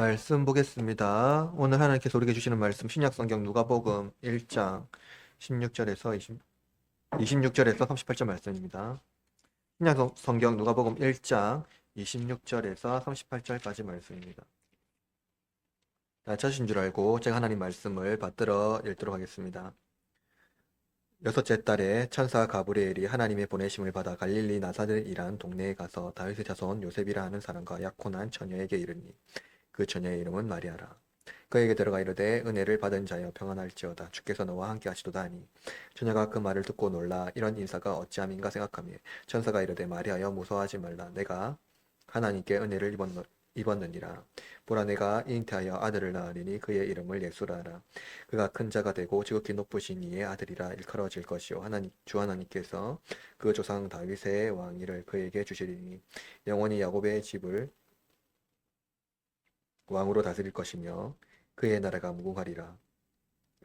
말씀 보겠습니다. 오늘 하나님께서 우리에게 주시는 말씀 신약성경 누가복음 1장 16절에서 26절에서 38절 말씀입니다. 신약성경 누가복음 1장 26절에서 38절까지 말씀입니다. 찾으신 줄 알고 제가 하나님 말씀을 받들어 읽도록 하겠습니다. 여섯째 달에 천사 가브리엘이 하나님의 보내심을 받아 갈릴리 나사렛이란 동네에 가서 다윗의 자손 요셉이라 하는 사람과 약혼한 처녀에게 이르니 그 처녀의 이름은 마리아라. 그에게 들어가 이르되 은혜를 받은 자여 평안할지어다. 주께서 너와 함께 하시도다 하니 처녀가 그 말을 듣고 놀라 이런 인사가 어찌함인가 생각하며 천사가 이르되 마리아여 무서워하지 말라. 내가 하나님께 은혜를 입었느니라. 보라 내가 잉태하여 아들을 낳으리니 그의 이름을 예수라 하라. 그가 큰 자가 되고 지극히 높으신 이의 아들이라 일컬어질 것이요 주 하나님께서 그 조상 다윗의 왕위를 그에게 주시리니 영원히 야곱의 집을 왕으로 다스릴 것이며 그의 나라가 무궁하리라.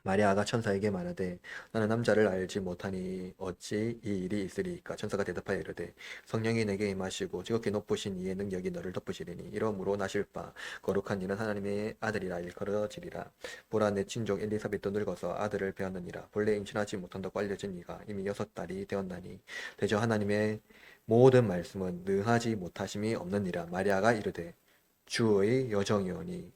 마리아가 천사에게 말하되 나는 남자를 알지 못하니 어찌 이 일이 있으리이까. 천사가 대답하여 이르되 성령이 내게 임하시고 지극히 높으신 이의 능력이 너를 덮으시리니 이러므로 나실 바 거룩한 이는 하나님의 아들이라 일컬어지리라. 보라 내 친족 엘리사벳도 늙어서 아들을 배었느니라. 본래 임신하지 못한다고 알려진 이가 이미 6달이 되었나니 대저 하나님의 모든 말씀은 능하지 못하심이 없느니라. 마리아가 이르되 주의 여정이오니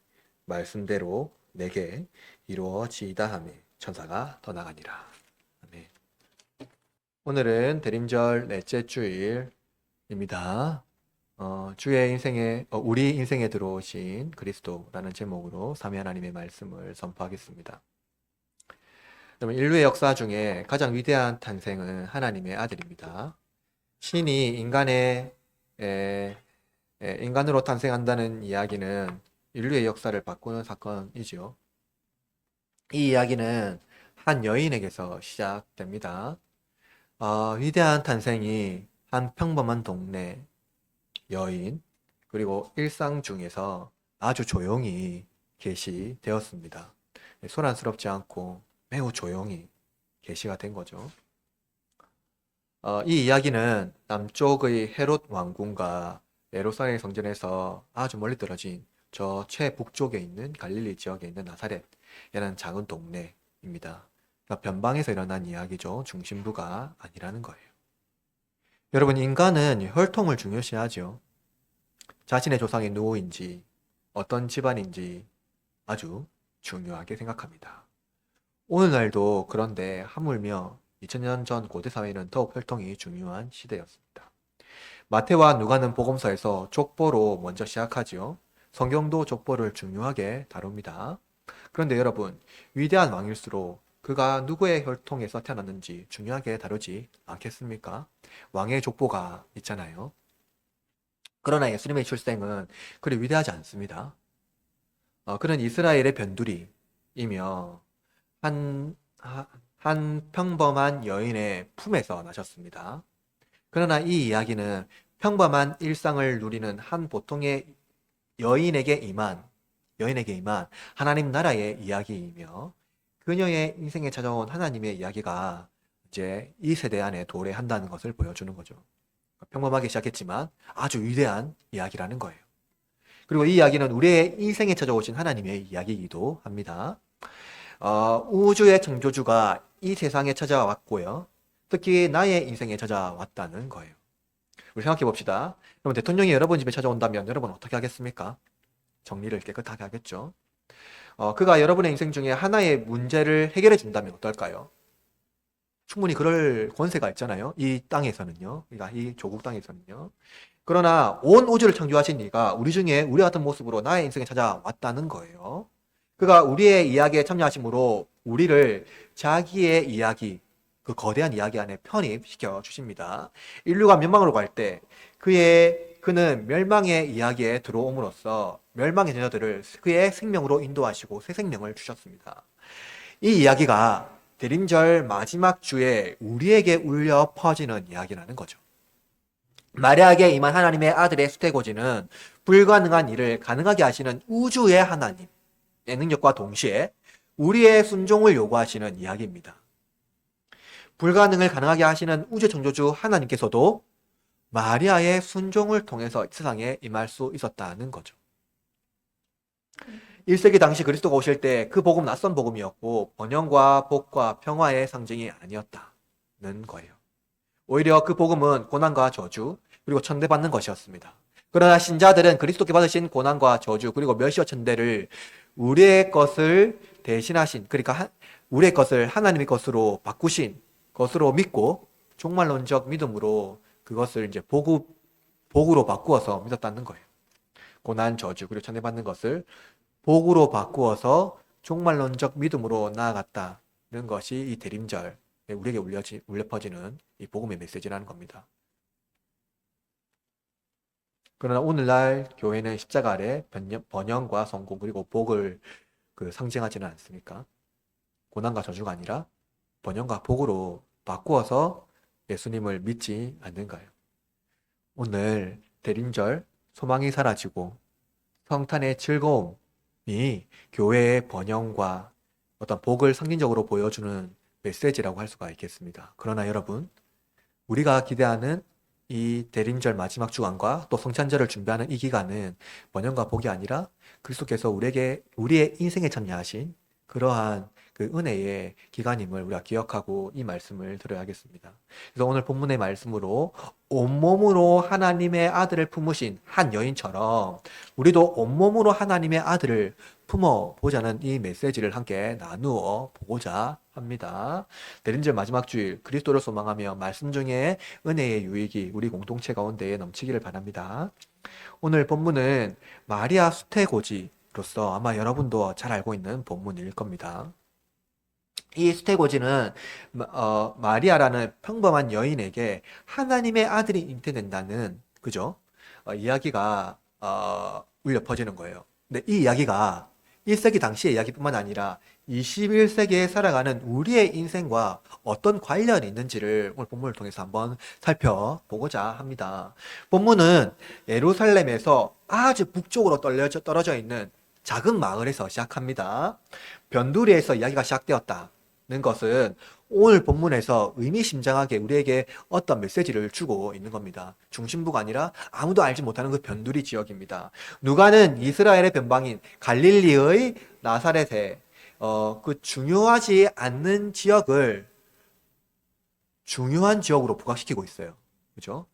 말씀대로 내게 이루어지이다 하며 천사가 떠나가니라. 아멘. 오늘은 대림절 넷째 주일입니다. 우리 인생에 들어오신 그리스도라는 제목으로 삼위 하나님의 말씀을 선포하겠습니다. 그러면 인류의 역사 중에 가장 위대한 탄생은 하나님의 아들입니다. 신이 인간으로 탄생한다는 이야기는 인류의 역사를 바꾸는 사건이지요. 이 이야기는 한 여인에게서 시작됩니다. 위대한 탄생이 한 평범한 동네 여인, 그리고 일상 중에서 아주 조용히 계시되었습니다. 소란스럽지 않고 매우 조용히 계시가 된 거죠. 이 이야기는 남쪽의 헤롯 왕궁과 예루살렘 성전에서 아주 멀리 떨어진 저 최북쪽에 있는 갈릴리 지역에 있는 나사렛이라는 작은 동네입니다. 그러니까 변방에서 일어난 이야기죠. 중심부가 아니라는 거예요. 여러분, 인간은 혈통을 중요시하죠. 자신의 조상이 누구인지, 어떤 집안인지 아주 중요하게 생각합니다. 오늘날도 그런데 하물며 2000년 전 고대 사회는 더욱 혈통이 중요한 시대였습니다. 마태와 누가는 복음서에서 족보로 먼저 시작하지요. 성경도 족보를 중요하게 다룹니다. 그런데 여러분, 위대한 왕일수록 그가 누구의 혈통에서 태어났는지 중요하게 다루지 않겠습니까? 왕의 족보가 있잖아요. 그러나 예수님의 출생은 그리 위대하지 않습니다. 그는 이스라엘의 변두리이며 한 평범한 여인의 품에서 나셨습니다. 그러나 이 이야기는 평범한 일상을 누리는 한 보통의 여인에게 임한 하나님 나라의 이야기이며 그녀의 인생에 찾아온 하나님의 이야기가 이제 이 세대 안에 도래한다는 것을 보여주는 거죠. 평범하게 시작했지만 아주 위대한 이야기라는 거예요. 그리고 이 이야기는 우리의 인생에 찾아오신 하나님의 이야기이기도 합니다. 우주의 창조주가 이 세상에 찾아왔고요. 특히 나의 인생에 찾아왔다는 거예요. 우리 생각해 봅시다. 그럼 대통령이 여러분 집에 찾아온다면 여러분 어떻게 하겠습니까? 정리를 깨끗하게 하겠죠. 그가 여러분의 인생 중에 하나의 문제를 해결해 준다면 어떨까요? 충분히 그럴 권세가 있잖아요. 이 땅에서는요. 그러니까 이 조국 땅에서는요. 그러나 온 우주를 창조하신 이가 우리 중에 우리 같은 모습으로 나의 인생에 찾아왔다는 거예요. 그가 우리의 이야기에 참여하심으로 우리를 자기의 이야기, 그 거대한 이야기 안에 편입시켜 주십니다. 인류가 멸망으로 갈 때 그는 멸망의 이야기에 들어옴으로써 멸망의 자녀들을 그의 생명으로 인도하시고 새 생명을 주셨습니다. 이 이야기가 대림절 마지막 주에 우리에게 울려 퍼지는 이야기라는 거죠. 마리아에게 임한 하나님의 아들의 수태고지는 불가능한 일을 가능하게 하시는 우주의 하나님의 능력과 동시에 우리의 순종을 요구하시는 이야기입니다. 불가능을 가능하게 하시는 우주 창조주 하나님께서도 마리아의 순종을 통해서 세상에 임할 수 있었다는 거죠. 1세기 당시 그리스도가 오실 때 그 복음 낯선 복음이었고 번영과 복과 평화의 상징이 아니었다는 거예요. 오히려 그 복음은 고난과 저주 그리고 천대받는 것이었습니다. 그러나 신자들은 그리스도께 받으신 고난과 저주 그리고 멸시와 천대를 우리의 것을 대신하신 그러니까 우리의 것을 하나님의 것으로 바꾸신 것으로 믿고 종말론적 믿음으로 그것을 이제 복으로 바꾸어서 믿었다는 거예요. 고난, 저주 그리고 천대받는 것을 복으로 바꾸어서 종말론적 믿음으로 나아갔다는 것이 이 대림절 우리에게 울려 퍼지는 이 복음의 메시지라는 겁니다. 그러나 오늘날 교회는 십자가 아래 번영과 성공 그리고 복을 상징하지는 않습니까? 고난과 저주가 아니라 번영과 복으로 바꾸어서 예수님을 믿지 않는가요? 오늘 대림절 소망이 사라지고 성탄의 즐거움이 교회의 번영과 어떤 복을 상징적으로 보여주는 메시지라고 할 수가 있겠습니다. 그러나 여러분, 우리가 기대하는 이 대림절 마지막 주간과 또 성찬절을 준비하는 이 기간은 번영과 복이 아니라 그리스도께서 우리의 인생에 참여하신 그러한 그 은혜의 기간임을 우리가 기억하고 이 말씀을 들어야겠습니다. 그래서 오늘 본문의 말씀으로 온몸으로 하나님의 아들을 품으신 한 여인처럼 우리도 온몸으로 하나님의 아들을 품어보자는 이 메시지를 함께 나누어 보고자 합니다. 대림절 마지막 주일 그리스도를 소망하며 말씀 중에 은혜의 유익이 우리 공동체 가운데에 넘치기를 바랍니다. 오늘 본문은 마리아 수태고지로서 아마 여러분도 잘 알고 있는 본문일 겁니다. 이 수태고지는 마리아라는 평범한 여인에게 하나님의 아들이 잉태된다는 그죠? 이야기가 울려 퍼지는 거예요. 근데 이 이야기가 1세기 당시의 이야기뿐만 아니라 21세기에 살아가는 우리의 인생과 어떤 관련이 있는지를 오늘 본문을 통해서 한번 살펴보고자 합니다. 본문은 예루살렘에서 아주 북쪽으로 떨어져 있는 작은 마을에서 시작합니다. 변두리에서 이야기가 시작되었다는 것은 오늘 본문에서 의미심장하게 우리에게 어떤 메시지를 주고 있는 겁니다. 중심부가 아니라 아무도 알지 못하는 그 변두리 지역입니다. 누가는 이스라엘의 변방인 갈릴리의 나사렛에 그 중요하지 않는 지역을 중요한 지역으로 부각시키고 있어요. 그죠?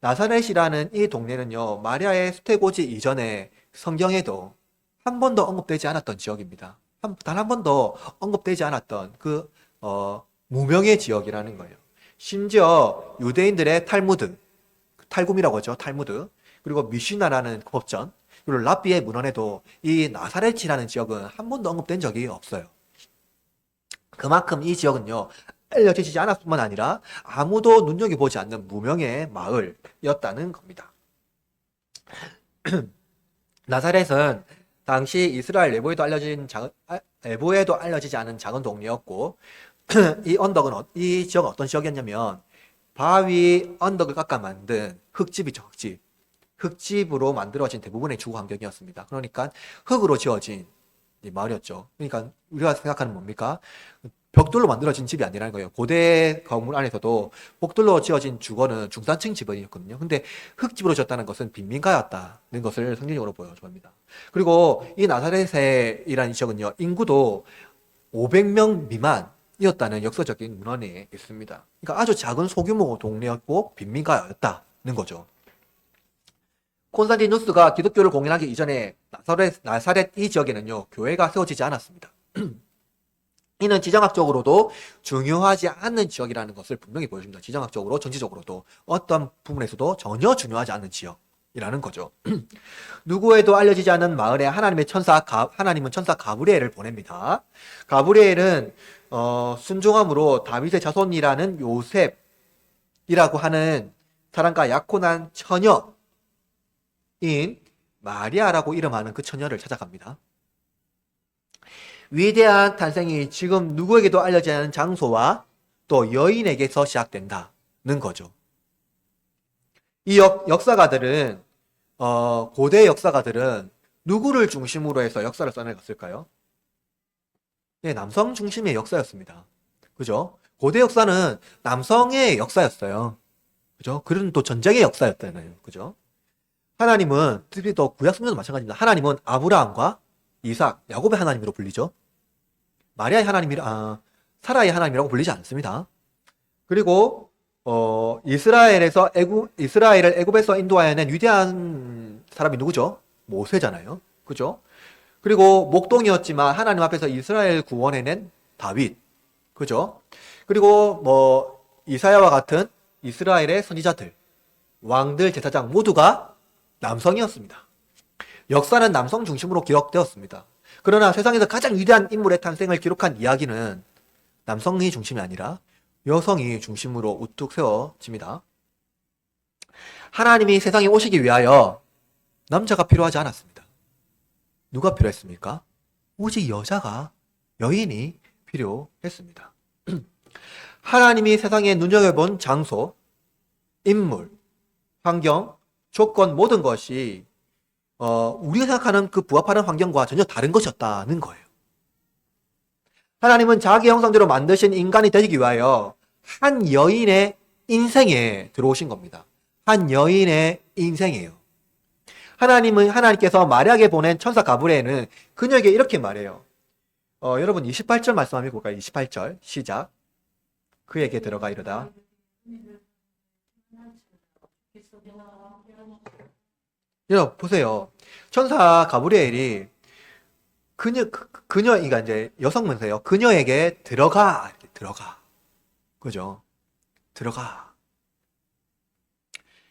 나사렛이라는 이 동네는요, 마리아의 수태고지 이전에 성경에도 한 번도 언급되지 않았던 지역입니다. 단 한 번도 언급되지 않았던 무명의 지역이라는 거예요. 심지어 유대인들의 탈굼이라고 하죠. 탈무드. 그리고 미시나라는 법전, 그리고 랍비의 문헌에도 이 나사렛이라는 지역은 한 번도 언급된 적이 없어요. 그만큼 이 지역은요, 알려지지 않았을 뿐만 아니라 아무도 눈여겨보지 않는 무명의 마을이었다는 겁니다. 나사렛은 당시 이스라엘 내부에도 알려지지 않은 작은 동네였고 이 지역은 어떤 지역이었냐면 바위 언덕을 깎아 만든 흙집이죠. 흙집으로 만들어진 대부분의 주거 환경이었습니다. 그러니까 흙으로 지어진 마을이었죠. 그러니까 우리가 생각하는 뭡니까? 벽돌로 만들어진 집이 아니라는 거예요. 고대 건물 안에서도 벽돌로 지어진 주거는 중산층 집이었거든요. 근데 흙집으로 지었다는 것은 빈민가였다는 것을 상징적으로 보여줍니다. 그리고 이 나사렛이라는 지역은요, 인구도 500명 미만이었다는 역사적인 문헌에 있습니다. 그러니까 아주 작은 소규모 동네였고 빈민가였다는 거죠. 콘스탄티누스가 기독교를 공인하기 이전에 나사렛 이 지역에는요, 교회가 세워지지 않았습니다. 이는 지정학적으로도 중요하지 않는 지역이라는 것을 분명히 보여줍니다. 지정학적으로, 정치적으로도 어떤 부분에서도 전혀 중요하지 않는 지역이라는 거죠. 누구에도 알려지지 않은 마을에 하나님은 천사 가브리엘을 보냅니다. 가브리엘은 순종함으로 다윗의 자손이라는 요셉이라고 하는 사람과 약혼한 처녀인 마리아라고 이름하는 그 처녀를 찾아갑니다. 위대한 탄생이 지금 누구에게도 알려지지 않은 장소와 또 여인에게서 시작된다는 거죠. 이 역사가들은 고대 역사가들은 누구를 중심으로 해서 역사를 써내갔을까요? 네, 남성 중심의 역사였습니다. 그죠? 고대 역사는 남성의 역사였어요. 그죠? 그런 또 전쟁의 역사였잖아요. 그죠? 하나님은 특히 또 구약 성경도 마찬가지입니다. 하나님은 아브라함과 이삭, 야곱의 하나님으로 불리죠. 마리아의 하나님이라, 사라의 하나님이라고 불리지 않습니다. 그리고 이스라엘을 애굽에서 인도하여낸 위대한 사람이 누구죠? 모세잖아요. 그죠? 그리고 목동이었지만 하나님 앞에서 이스라엘 구원해낸 다윗. 그죠? 그리고 뭐 이사야와 같은 이스라엘의 선지자들, 왕들, 제사장 모두가 남성이었습니다. 역사는 남성 중심으로 기록되었습니다. 그러나 세상에서 가장 위대한 인물의 탄생을 기록한 이야기는 남성이 중심이 아니라 여성이 중심으로 우뚝 세워집니다. 하나님이 세상에 오시기 위하여 남자가 필요하지 않았습니다. 누가 필요했습니까? 오직 여인이 필요했습니다. 하나님이 세상에 눈여겨본 장소, 인물, 환경, 조건 모든 것이 우리가 생각하는 그 부합하는 환경과 전혀 다른 것이었다는 거예요. 하나님은 자기 형상대로 만드신 인간이 되기 위하여 한 여인의 인생에 들어오신 겁니다. 한 여인의 인생이에요. 하나님께서 마리아에게 보낸 천사 가브리엘은 그녀에게 이렇게 말해요. 여러분 28절 말씀 한번 볼까요? 28절 시작. 그에게 들어가 이르다. 여러분 보세요. 천사 가브리엘이 그러니까 이제 여성 문서예요. 그녀에게 들어가. 그죠? 들어가.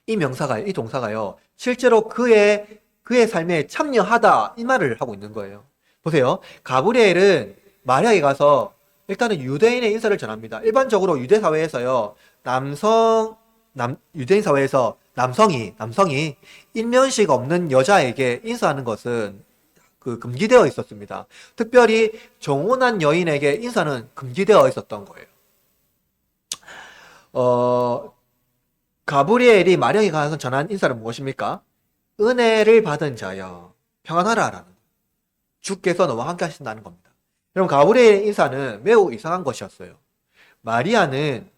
이 동사가요. 실제로 그의 삶에 참여하다 이 말을 하고 있는 거예요. 보세요. 가브리엘은 마리아에게 가서 일단은 유대인의 인사를 전합니다. 일반적으로 유대 사회에서요. 유대인 사회에서 남성이 일면식 없는 여자에게 인사하는 것은 금기되어 있었습니다. 특별히 정혼한 여인에게 인사는 금기되어 있었던 거예요. 가브리엘이 마리아에게 가서 전한 인사는 무엇입니까? 은혜를 받은 자여 평안하라라는, 주께서 너와 함께 하신다는 겁니다. 여러분, 가브리엘의 인사는 매우 이상한 것이었어요. 마리아의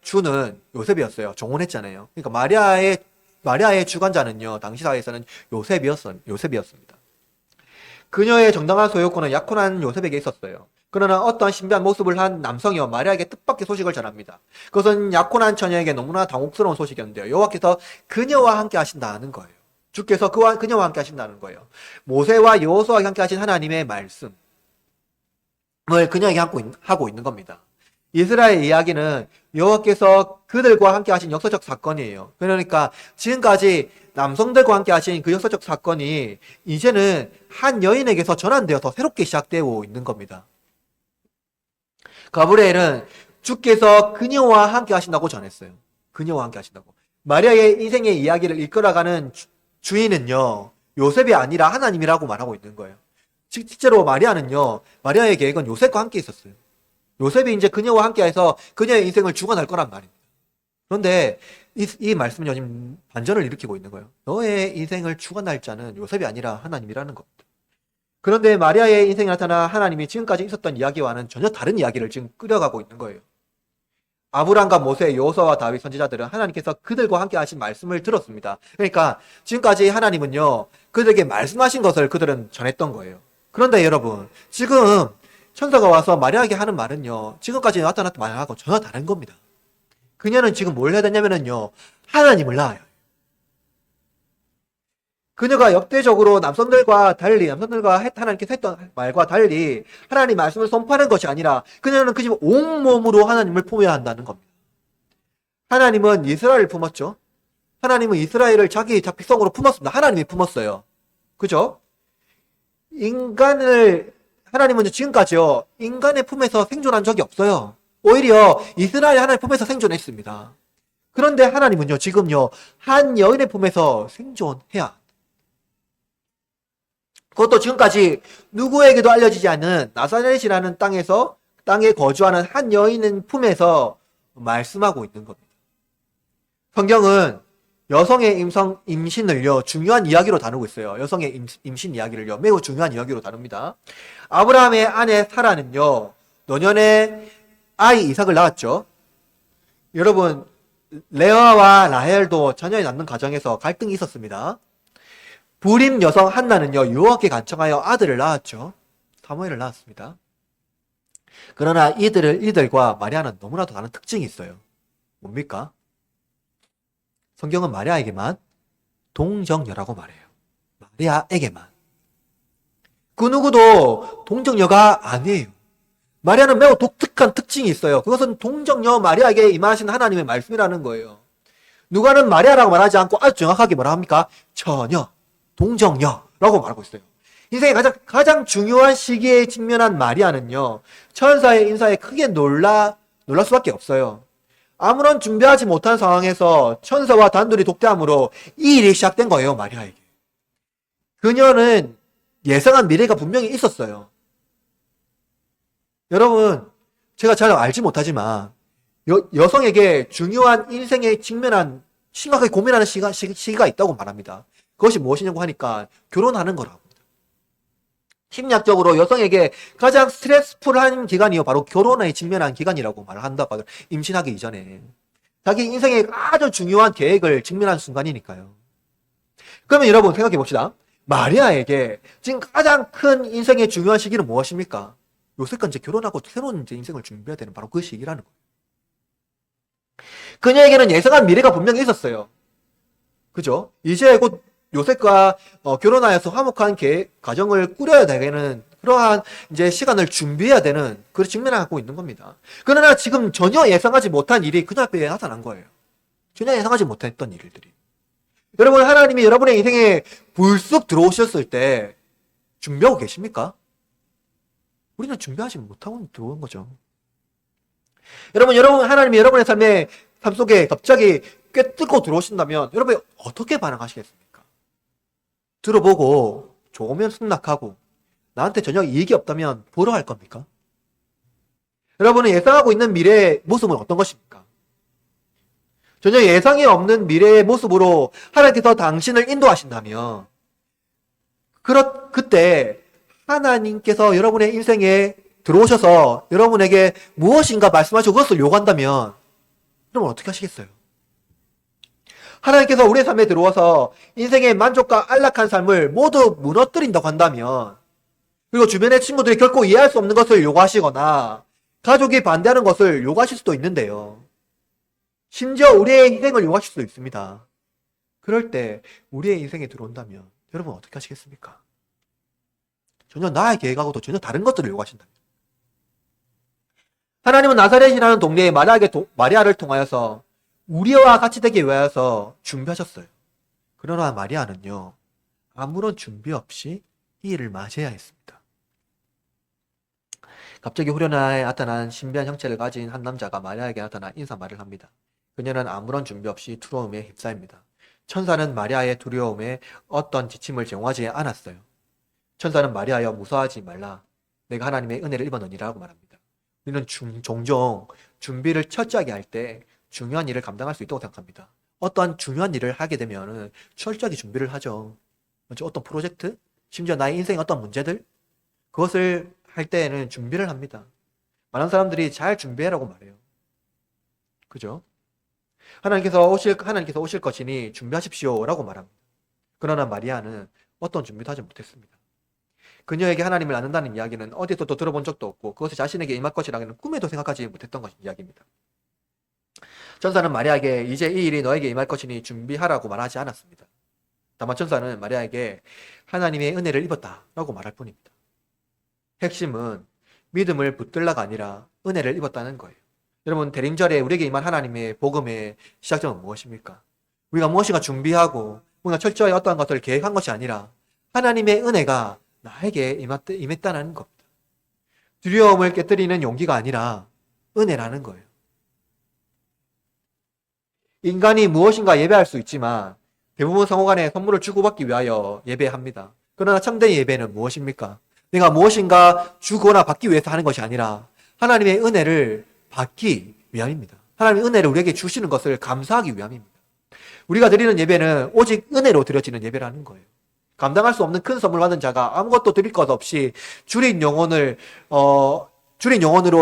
주는 요셉이었어요. 정혼했잖아요. 그러니까 마리아의 주관자는요, 당시 사회에서는 요셉이었습니다. 그녀의 정당한 소유권은 약혼한 요셉에게 있었어요. 그러나 어떠한 신비한 모습을 한 남성이요, 마리아에게 뜻밖의 소식을 전합니다. 그것은 약혼한 처녀에게 너무나 당혹스러운 소식이었는데요. 여호와께서 그녀와 함께 하신다는 거예요. 주께서 그녀와 함께 하신다는 거예요. 모세와 여호수아와 함께 하신 하나님의 말씀을 그녀에게 하고 있는 겁니다. 이스라엘 이야기는 여호와께서 그들과 함께 하신 역사적 사건이에요. 그러니까 지금까지 남성들과 함께 하신 그 역사적 사건이 이제는 한 여인에게서 전환되어서 새롭게 시작되고 있는 겁니다. 가브리엘은 주께서 그녀와 함께 하신다고 전했어요. 그녀와 함께 하신다고. 마리아의 인생의 이야기를 이끌어가는 주인은요, 요셉이 아니라 하나님이라고 말하고 있는 거예요. 실제로 마리아의 계획은 요셉과 함께 있었어요. 요셉이 이제 그녀와 함께 해서 그녀의 인생을 주관할 거란 말입니다. 그런데 이 말씀은 요즘 반전을 일으키고 있는 거예요. 너의 인생을 주관할 자는 요셉이 아니라 하나님이라는 겁니다. 그런데 마리아의 인생에 나타나 하나님이 지금까지 있었던 이야기와는 전혀 다른 이야기를 지금 끌어가고 있는 거예요. 아브람과 모세, 여호수아와 다윗 선지자들은 하나님께서 그들과 함께 하신 말씀을 들었습니다. 그러니까 지금까지 하나님은요, 그들에게 말씀하신 것을 그들은 전했던 거예요. 그런데 여러분, 지금 천사가 와서 마리아에게 하는 말은요, 지금까지 나타났던 말하고 전혀 다른 겁니다. 그녀는 지금 뭘 해야 되냐면요, 하나님을 낳아요. 그녀가 역대적으로 남성들과 하나님께서 했던 말과 달리 하나님 말씀을 선포하는 것이 아니라 그녀는 그 집 온몸으로 하나님을 품어야 한다는 겁니다. 하나님은 이스라엘을 품었죠. 하나님은 이스라엘을 자기 백성으로 품었습니다. 하나님이 품었어요. 그죠? 하나님은 지금까지요, 인간의 품에서 생존한 적이 없어요. 오히려 이스라엘 하나님의 품에서 생존했습니다. 그런데 하나님은요, 지금요, 한 여인의 품에서 생존해야, 그것도 지금까지 누구에게도 알려지지 않은 나사렛이라는 땅에 거주하는 한 여인의 품에서 말씀하고 있는 겁니다. 성경은 여성의 임신을요, 중요한 이야기로 다루고 있어요. 여성의 임신 이야기를요, 매우 중요한 이야기로 다룹니다. 아브라함의 아내 사라는요, 노년에 아이 이삭을 낳았죠. 여러분, 레아와 라헬도 자녀를 낳는 과정에서 갈등이 있었습니다. 불임 여성 한나는요, 여호와께 간청하여 아들을 낳았죠. 사무엘을 낳았습니다. 그러나 이들과 마리아는 너무나도 다른 특징이 있어요. 뭡니까? 성경은 마리아에게만 동정녀라고 말해요. 마리아에게만. 그 누구도 동정녀가 아니에요. 마리아는 매우 독특한 특징이 있어요. 그것은 동정녀 마리아에게 임하신 하나님의 말씀이라는 거예요. 누가는 마리아라고 말하지 않고 아주 정확하게 뭐라 합니까? 처녀, 동정녀라고 말하고 있어요. 인생의 가장 중요한 시기에 직면한 마리아는요, 천사의 인사에 크게 놀랄 수밖에 없어요. 아무런 준비하지 못한 상황에서 천사와 단둘이 독대함으로 이 일이 시작된 거예요, 마리아에게. 그녀는 예상한 미래가 분명히 있었어요. 여러분, 제가 잘 알지 못하지만 여성에게 중요한 인생에 직면한 심각하게 고민하는 시기가 있다고 말합니다. 그것이 무엇이냐고 하니까 결혼하는 거라고. 심리학적으로 여성에게 가장 스트레스풀한 기간이요, 바로 결혼에 직면한 기간이라고 말을 한다고 하더라고요. 임신하기 이전에. 자기 인생의 아주 중요한 계획을 직면한 순간이니까요. 그러면 여러분 생각해 봅시다. 마리아에게 지금 가장 큰 인생의 중요한 시기는 무엇입니까? 요새껏 이제 결혼하고 새로운 이제 인생을 준비해야 되는 바로 그 시기라는 거예요. 그녀에게는 예상한 미래가 분명히 있었어요. 그죠? 이제 곧 요셉과 결혼하여서 화목한 가정을 꾸려야 되는 그러한 이제 시간을 준비해야 되는 그런 직면을 갖고 있는 겁니다. 그러나 지금 전혀 예상하지 못한 일이 그녀 앞에 나타난 거예요. 전혀 예상하지 못했던 일들이. 여러분, 하나님이 여러분의 인생에 불쑥 들어오셨을 때 준비하고 계십니까? 우리는 준비하지 못하고 들어온 거죠. 여러분 하나님이 여러분의 삶 속에 갑자기 꿰뚫고 들어오신다면 여러분이 어떻게 반응하시겠습니까? 들어보고 좋으면 승낙하고 나한테 전혀 이익이 없다면 보러 갈 겁니까? 여러분은 예상하고 있는 미래의 모습은 어떤 것입니까? 전혀 예상이 없는 미래의 모습으로 하나님께서 당신을 인도하신다면 그때 하나님께서 여러분의 인생에 들어오셔서 여러분에게 무엇인가 말씀하시고 그것을 요구한다면 여러분 어떻게 하시겠어요? 하나님께서 우리의 삶에 들어와서 인생의 만족과 안락한 삶을 모두 무너뜨린다고 한다면, 그리고 주변의 친구들이 결코 이해할 수 없는 것을 요구하시거나 가족이 반대하는 것을 요구하실 수도 있는데요. 심지어 우리의 인생을 요구하실 수도 있습니다. 그럴 때 우리의 인생에 들어온다면 여러분 어떻게 하시겠습니까? 전혀 나의 계획하고도 전혀 다른 것들을 요구하신다면. 하나님은 나사렛이라는 동네에 마리아를 통하여서 우리와 같이 되기 위하여서 준비하셨어요. 그러나 마리아는요, 아무런 준비 없이 이 일을 맞이해야 했습니다. 갑자기 후련하게 나타난 신비한 형체를 가진 한 남자가 마리아에게 나타나 인사말을 합니다. 그녀는 아무런 준비 없이 두려움에 휩싸입니다. 천사는 마리아의 두려움에 어떤 지침을 제공하지 않았어요. 천사는 마리아여 무서워하지 말라. 내가 하나님의 은혜를 입었느니라고 말합니다. 우리는 종종 준비를 철저하게 할 때 중요한 일을 감당할 수 있다고 생각합니다. 어떠한 중요한 일을 하게 되면 철저하게 준비를 하죠. 먼저 어떤 프로젝트, 심지어 나의 인생의 어떤 문제들, 그것을 할 때에는 준비를 합니다. 많은 사람들이 잘 준비해라고 말해요. 그죠? 하나님께서 오실 것이니 준비하십시오라고 말합니다. 그러나 마리아는 어떤 준비도 하지 못했습니다. 그녀에게 하나님을 낳는다는 이야기는 어디서도 들어본 적도 없고 그것이 자신에게 임할 것이라는 꿈에도 생각하지 못했던 이야기입니다. 천사는 마리아에게 이제 이 일이 너에게 임할 것이니 준비하라고 말하지 않았습니다. 다만 천사는 마리아에게 하나님의 은혜를 입었다라고 말할 뿐입니다. 핵심은 믿음을 붙들라가 아니라 은혜를 입었다는 거예요. 여러분, 대림절에 우리에게 임한 하나님의 복음의 시작점은 무엇입니까? 우리가 무엇인가 준비하고 뭔가 철저히 어떠한 것을 계획한 것이 아니라 하나님의 은혜가 나에게 임했다는 겁니다. 두려움을 깨뜨리는 용기가 아니라 은혜라는 거예요. 인간이 무엇인가 예배할 수 있지만 대부분 성호간에 선물을 주고받기 위하여 예배합니다. 그러나 참된 예배는 무엇입니까? 내가 무엇인가 주거나 받기 위해서 하는 것이 아니라 하나님의 은혜를 받기 위함입니다. 하나님의 은혜를 우리에게 주시는 것을 감사하기 위함입니다. 우리가 드리는 예배는 오직 은혜로 드려지는 예배라는 거예요. 감당할 수 없는 큰 선물 받은 자가 아무것도 드릴 것 없이 줄인 영혼으로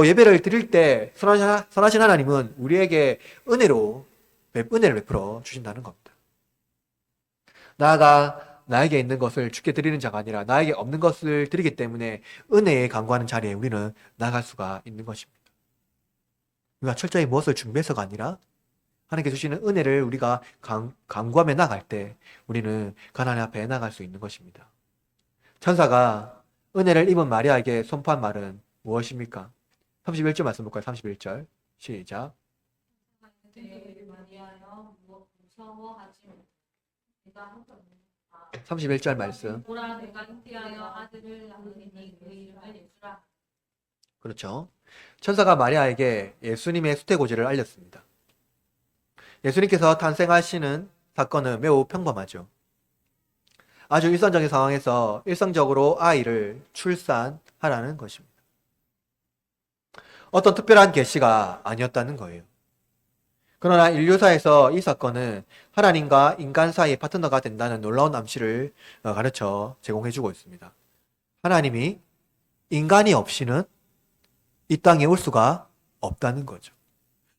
예배를 드릴 때 선하신 하나님은 우리에게 은혜를 베풀어 주신다는 겁니다. 나아가 나에게 있는 것을 주께 드리는 자가 아니라 나에게 없는 것을 드리기 때문에 은혜에 간구하는 자리에 우리는 나갈 수가 있는 것입니다. 우리가 철저히 무엇을 준비해서가 아니라 하나님께 주시는 은혜를 우리가 간구하며 나갈 때 우리는 하나님 앞에 나갈 수 있는 것입니다. 천사가 은혜를 입은 마리아에게 선포한 말은 무엇입니까? 31절 말씀 볼까요? 31절 시작. 31절 말씀. 그렇죠. 천사가 마리아에게 예수님의 수태고지를 알렸습니다. 예수님께서 탄생하시는 사건은 매우 평범하죠. 아주 일상적인 상황에서 일상적으로 아이를 출산하라는 것입니다. 어떤 특별한 계시가 아니었다는 거예요. 그러나 인류사에서 이 사건은 하나님과 인간 사이의 파트너가 된다는 놀라운 암시를 가르쳐 제공해주고 있습니다. 하나님이 인간이 없이는 이 땅에 올 수가 없다는 거죠.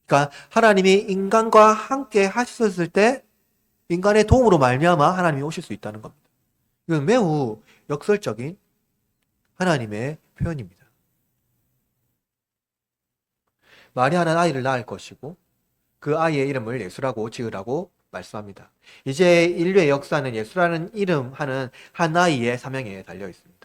그러니까 하나님이 인간과 함께 하셨을 때 인간의 도움으로 말미암아 하나님이 오실 수 있다는 겁니다. 이건 매우 역설적인 하나님의 표현입니다. 마리아는 아이를 낳을 것이고 그 아이의 이름을 예수라고 지으라고 말씀합니다. 이제 인류의 역사는 예수라는 이름 하는 한 아이의 사명에 달려 있습니다.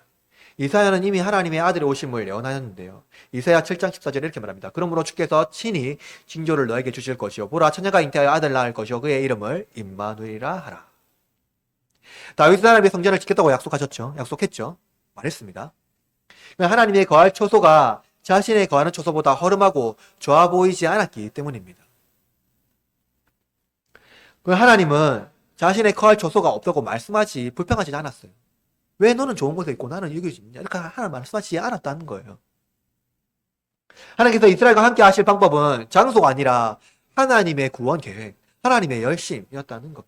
이사야는 이미 하나님의 아들의 오심을 예언하였는데요. 이사야 7장 14절에 이렇게 말합니다. 그러므로 주께서 친히 징조를 너에게 주실 것이요 보라 처녀가 잉태하여 아들 낳을 것이요 그의 이름을 임마누엘이라 하라. 다윗은 하나님의 성전을 지켰다고 약속했죠. 말했습니다. 하나님의 거할 초소가 자신의 거하는 초소보다 허름하고 좋아 보이지 않았기 때문입니다. 하나님은 자신의 거할 초소가 없다고 말씀하지 불평하지 않았어요. 왜 너는 좋은 곳에 있고 나는 여기 있냐? 이렇게 하나님 말씀하지 않았다는 거예요. 하나님께서 이스라엘과 함께 하실 방법은 장소가 아니라 하나님의 구원 계획, 하나님의 열심이었다는 겁니다.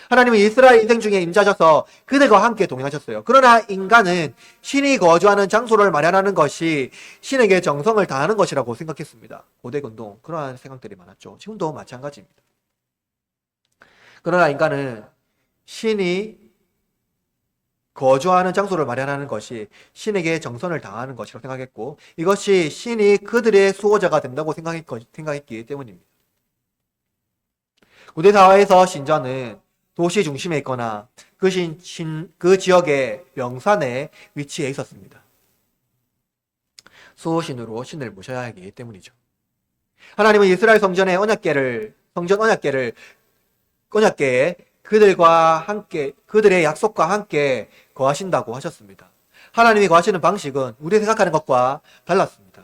하나님은 이스라엘 인생 중에 임자셔서 그들과 함께 동행하셨어요. 그러나 인간은 신이 거주하는 장소를 마련하는 것이 신에게 정성을 다하는 것이라고 생각했습니다. 고대 근동 그러한 생각들이 많았죠. 지금도 마찬가지입니다. 그러나 인간은 신이 거주하는 장소를 마련하는 것이 신에게 정성을 다하는 것이라고 생각했고 이것이 신이 그들의 수호자가 된다고 생각했기 때문입니다. 고대 사회에서 신전은 도시 중심에 있거나 그 지역의 명산에 위치해 있었습니다. 수호신으로 신을 모셔야 하기 때문이죠. 하나님은 이스라엘 성전의 언약궤에 그들과 함께, 그들의 약속과 함께 거하신다고 하셨습니다. 하나님이 거하시는 방식은 우리가 생각하는 것과 달랐습니다.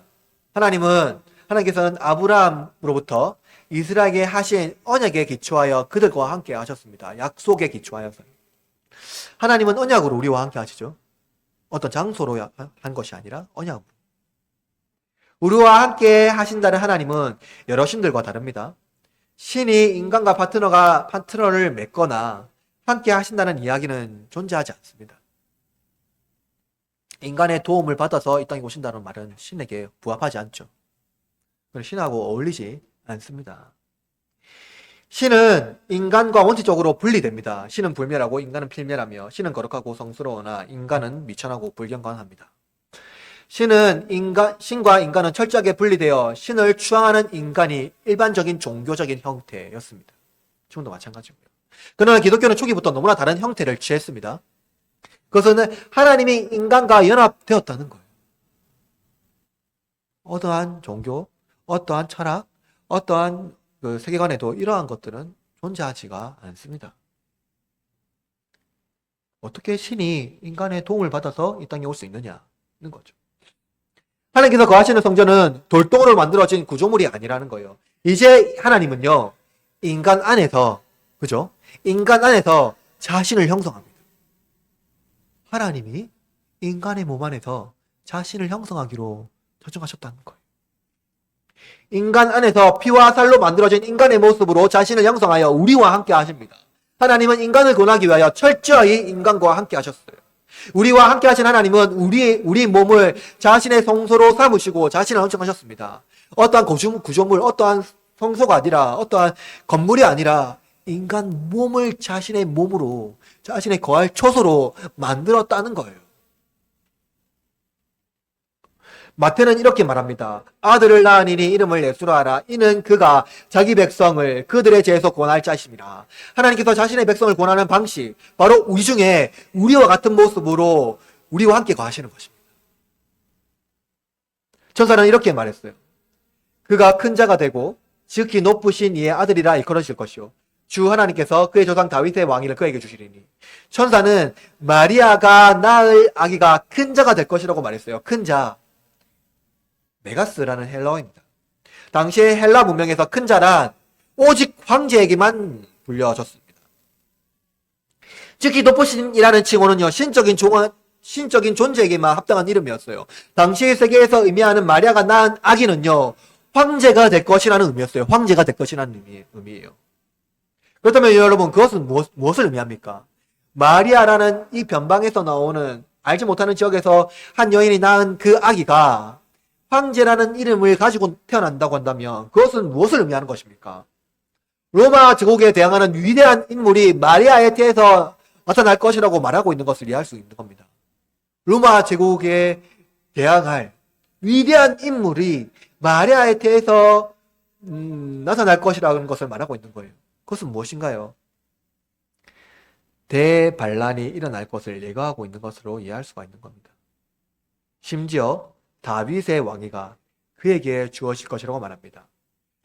하나님께서는 아브라함으로부터 이스라엘에게 하신 언약에 기초하여 그들과 함께 하셨습니다. 약속에 기초하여서. 하나님은 언약으로 우리와 함께 하시죠. 어떤 장소로 한 것이 아니라 언약으로. 우리와 함께 하신다는 하나님은 여러 신들과 다릅니다. 신이 인간과 파트너를 맺거나 함께 하신다는 이야기는 존재하지 않습니다. 인간의 도움을 받아서 이 땅에 오신다는 말은 신에게 부합하지 않죠. 신하고 어울리지 않습니다. 신은 인간과 원칙적으로 분리됩니다. 신은 불멸하고 인간은 필멸하며 신은 거룩하고 성스러우나 인간은 미천하고 불경건합니다. 신과 인간은 철저하게 분리되어 신을 추앙하는 인간이 일반적인 종교적인 형태였습니다. 지금도 마찬가지고요. 그러나 기독교는 초기부터 너무나 다른 형태를 취했습니다. 그것은 하나님이 인간과 연합되었다는 거예요. 어떠한 종교, 어떠한 철학, 어떠한 세계관에도 이러한 것들은 존재하지가 않습니다. 어떻게 신이 인간의 도움을 받아서 이 땅에 올 수 있느냐는 거죠. 하나님께서 거하시는 성전은 돌덩어리로 만들어진 구조물이 아니라는 거예요. 이제 하나님은요, 인간 안에서 자신을 형성합니다. 하나님이 인간의 몸 안에서 자신을 형성하기로 결정하셨다는 거예요. 인간 안에서 피와 살로 만들어진 인간의 모습으로 자신을 형성하여 우리와 함께 하십니다. 하나님은 인간을 구원하기 위하여 철저히 인간과 함께 하셨어요. 우리와 함께 하신 하나님은 우리 몸을 자신의 성소로 삼으시고 자신을 형성하셨습니다. 어떠한 구조물, 어떠한 성소가 아니라, 어떠한 건물이 아니라 인간 몸을 자신의 몸으로, 자신의 거할 처소로 만들었다는 거예요. 마태는 이렇게 말합니다. 아들을 낳으니 이름을 예수라 하라. 이는 그가 자기 백성을 그들의 죄에서 구원할 자심이라. 하나님께서 자신의 백성을 구원하는 방식, 바로 우리 중에 우리와 같은 모습으로 우리와 함께 거하시는 것입니다. 천사는 이렇게 말했어요. 그가 큰 자가 되고 지극히 높으신 이의 아들이라 일컬어질 것이요 주 하나님께서 그의 조상 다윗의 왕위를 그에게 주시리니. 천사는 마리아가 낳을 아기가 큰 자가 될 것이라고 말했어요. 큰 자, 메가스라는 헬라어입니다. 당시의 헬라 문명에서 큰 자란 오직 황제에게만 불려졌습니다. 즉히 높으신이라는 칭호는요, 신적인 존재에게만 합당한 이름이었어요. 당시의 세계에서 의미하는 마리아가 낳은 아기는요, 황제가 될 것이라는 의미였어요. 황제가 될 것이라는 의미예요. 그렇다면 여러분, 그것은 무엇을 의미합니까? 마리아라는 이 변방에서 나오는, 알지 못하는 지역에서 한 여인이 낳은 그 아기가 황제라는 이름을 가지고 태어난다고 한다면 그것은 무엇을 의미하는 것입니까? 로마 제국에 대항하는 위대한 인물이 마리아에 태해서 나타날 것이라고 말하고 있는 것을 이해할 수 있는 겁니다. 로마 제국에 대항할 위대한 인물이 마리아에 태해서 나타날 것이라는 것을 말하고 있는 거예요. 그것은 무엇인가요? 대반란이 일어날 것을 예고하고 있는 것으로 이해할 수가 있는 겁니다. 심지어 다윗의 왕위가 그에게 주어질 것이라고 말합니다.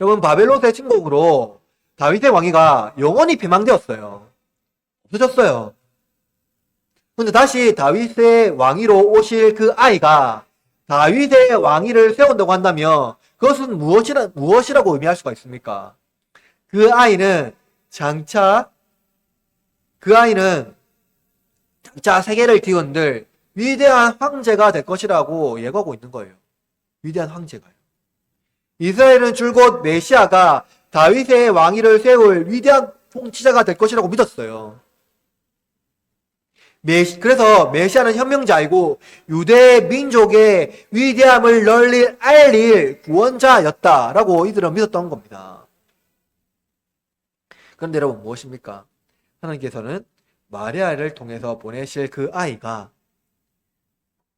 여러분, 바벨론의 침공으로 다윗의 왕위가 영원히 패망되었어요. 없어졌어요. 근데 다시 다윗의 왕위로 오실 그 아이가 다윗의 왕위를 세운다고 한다면 그것은 무엇이라고 의미할 수가 있습니까? 그 아이는 장차 세계를 뒤흔들 위대한 황제가 될 것이라고 예고하고 있는 거예요. 위대한 황제가요. 이스라엘은 줄곧 메시아가 다윗의 왕위를 세울 위대한 통치자가 될 것이라고 믿었어요. 그래서 메시아는 현명자이고 유대 민족의 위대함을 널리 알릴 구원자였다라고 이들은 믿었던 겁니다. 그런데 여러분, 무엇입니까? 하나님께서는 마리아를 통해서 보내실 그 아이가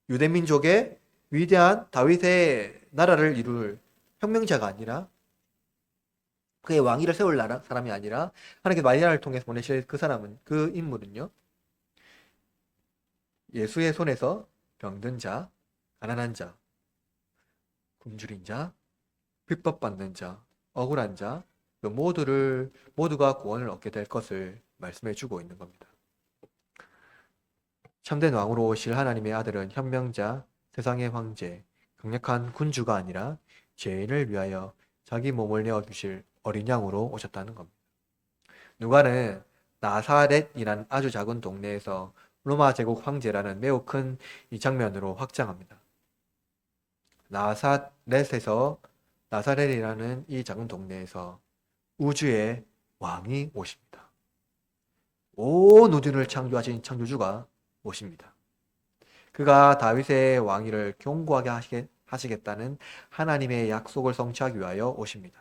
유대 민족의 위대한 다윗의 나라를 이룰 혁명자가 아니라, 그의 왕위를 세울 사람이 아니라, 하나님께서 마리아를 통해서 보내실 그 인물은요, 예수의 손에서 병든 자, 가난한 자, 굶주린 자, 핍박받는 자, 억울한 자, 그 모두가 구원을 얻게 될 것을 말씀해 주고 있는 겁니다. 참된 왕으로 오실 하나님의 아들은 현명자, 세상의 황제, 강력한 군주가 아니라 죄인을 위하여 자기 몸을 내어주실 어린 양으로 오셨다는 겁니다. 누가는 나사렛이라는 아주 작은 동네에서 로마 제국 황제라는 매우 큰 이 장면으로 확장합니다. 나사렛이라는 이 작은 동네에서 우주의 왕이 오십니다. 온 우주를 창조하신 창조주가 오십니다. 그가 다윗의 왕위를 견고하게 하시겠다는 하나님의 약속을 성취하기 위하여 오십니다.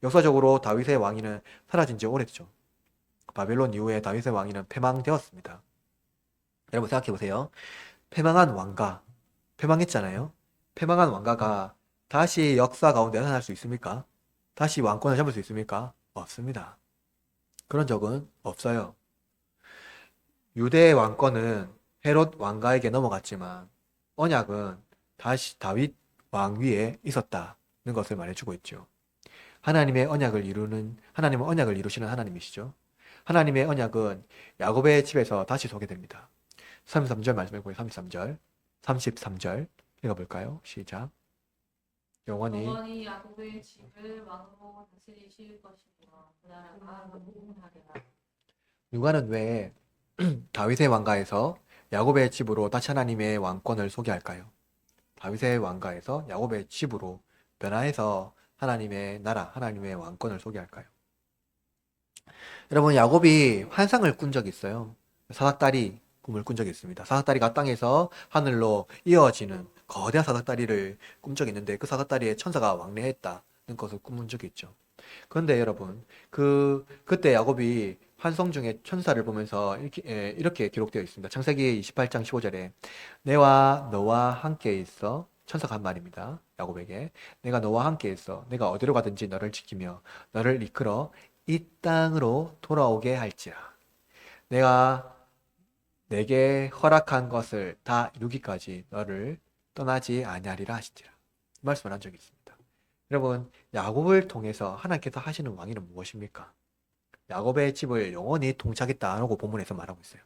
역사적으로 다윗의 왕위는 사라진 지 오래됐죠. 바벨론 이후에 다윗의 왕위는 패망되었습니다. 여러분, 생각해 보세요. 패망했잖아요. 패망한 왕가가 다시 역사 가운데 나타날 수 있습니까? 다시 왕권을 잡을 수 있습니까? 없습니다. 그런 적은 없어요. 유대의 왕권은 헤롯 왕가에게 넘어갔지만 언약은 다시 다윗 왕 위에 있었다는 것을 말해주고 있죠. 하나님은 언약을 이루시는 하나님이시죠. 하나님의 언약은 야곱의 집에서 다시 소개됩니다. 33절 말씀해 보세요. 33절 읽어볼까요? 시작. 영원히 야곱의 집을 왕으로 다스리실 것이며 그 나라가 영원하리라. 누가는 왜 다윗의 왕가에서 야곱의 집으로 다시 하나님의 왕권을 소개할까요? 다윗의 왕가에서 야곱의 집으로 변화해서 하나님의 나라, 하나님의 왕권을 소개할까요? 여러분, 야곱이 환상을 꾼 적이 있어요. 사닥다리 꿈을 꾼 적이 있습니다. 사닥다리가 땅에서 하늘로 이어지는 거대한 사닥다리를 꾼 적이 있는데 그 사닥다리에 천사가 왕래했다는 것을 꿈은 적이 있죠. 그런데 여러분, 그때 야곱이 환성 중에 천사를 보면서 이렇게 기록되어 있습니다. 창세기 28장 15절에 내와 너와 함께 있어. 천사가 한 말입니다. 야곱에게. 내가 너와 함께 있어. 내가 어디로 가든지 너를 지키며 너를 이끌어 이 땅으로 돌아오게 할지라. 내가 내게 허락한 것을 다 이루기까지 너를 떠나지 아니하리라 하시니라. 이 말씀을 한 적이 있습니다. 여러분, 야곱을 통해서 하나님께서 하시는 왕위는 무엇입니까? 야곱의 집을 영원히 통치하겠다라고 본문에서 말하고 있어요.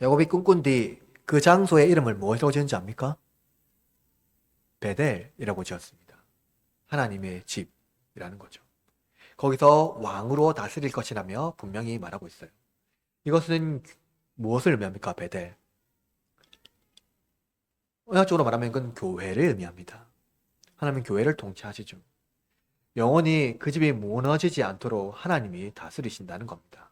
야곱이 꿈꾼 뒤 그 장소의 이름을 무엇이라고 지은지 압니까? 베델이라고 지었습니다. 하나님의 집이라는 거죠. 거기서 왕으로 다스릴 것이라며 분명히 말하고 있어요. 이것은 무엇을 의미합니까? 베델. 언어적으로 말하면 그건 교회를 의미합니다. 하나님은 교회를 통치하시죠. 영원히 그 집이 무너지지 않도록 하나님이 다스리신다는 겁니다.